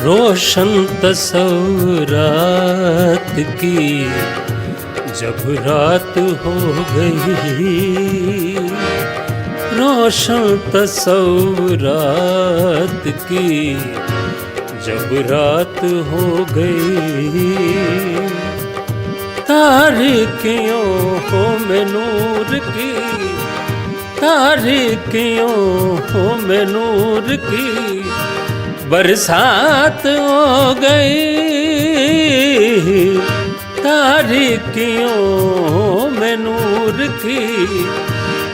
रोशन तस्वरात की जब रात हो गई, रोशन तस्वरात की जब रात हो गई, तारीकियों में नूर की, तारीकियों में नूर की बरसात हो गई, तारीकियों में नूर की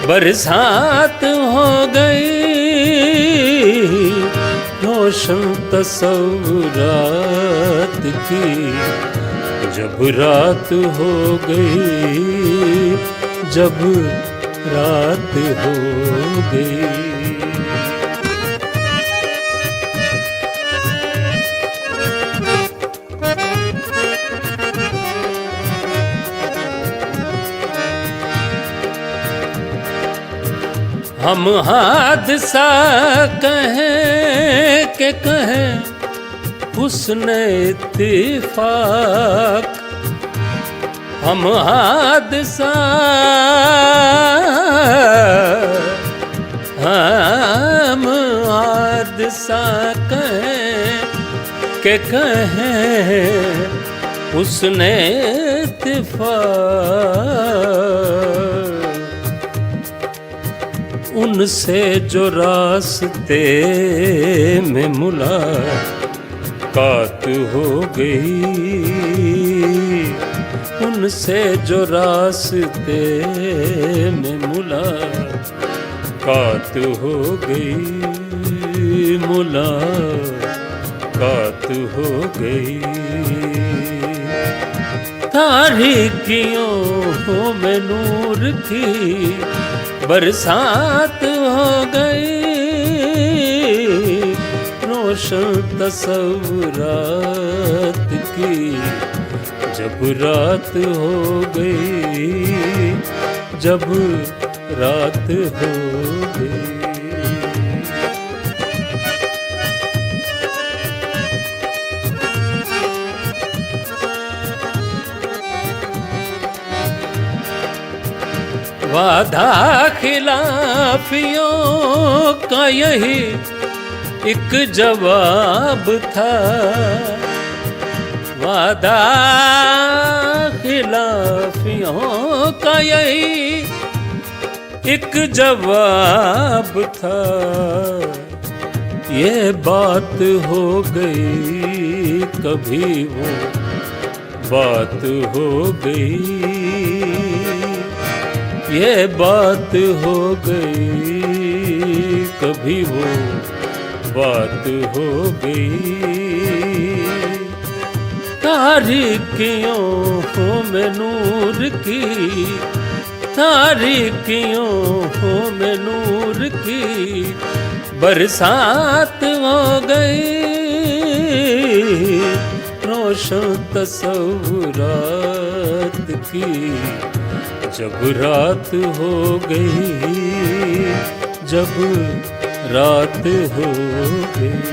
बरसात हो गई, रोशन तस्वरात की जब रात हो गई, जब रात हो गई। हम हादसा कहें कि कहें हुस्न इत्तेफाक, हम हादसा कहें कि कहें हुस्न इत्तेफाक, उनसे जो रास्ते में मुलाकात हो गई, उनसे जो रास्ते में मुलाकात हो गई, मुलाकात हो गई, तारीकियों में नूर की बरसात हो गई, रोशन तस्वरात की जब रात हो गई, जब रात हो गई। वादा खिलाफियों का यही एक जवाब था, वादा खिलाफियों का यही एक जवाब था, ये बात हो गई कभी वो बात हो गई, ये बात हो गई कभी वो बात हो गई, तारीकियों में नूर की, तारीकियों में नूर की बरसात हो गई, रोशन तस्वरात की जब रात हो गई, जब रात हो गई।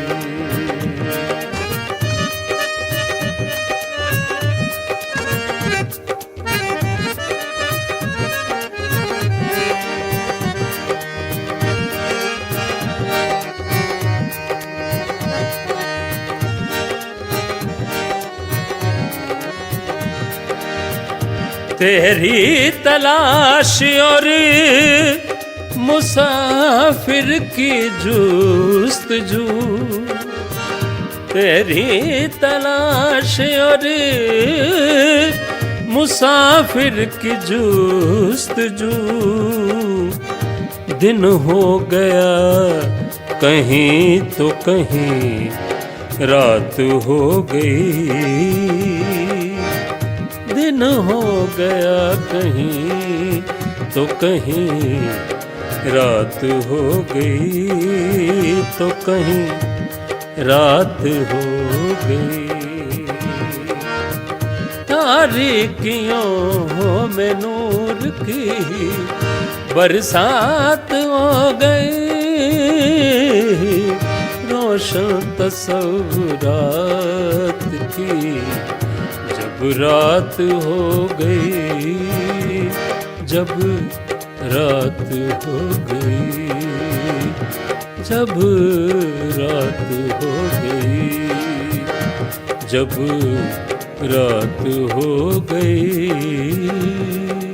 तेरी तलाश और मुसाफिर की जुस्तजू, तेरी तलाश और मुसाफिर की जुस्तजू, दिन हो गया कहीं तो कहीं रात हो गई, दिन हो गया कहीं तो कहीं रात हो गई, तो कहीं रात हो गई, तारीकियों में नूर की बरसात हो गई, रोशन तस्वुरात की। जब रात हो गई, जब रात हो गई, जब रात हो गई, जब रात हो गई।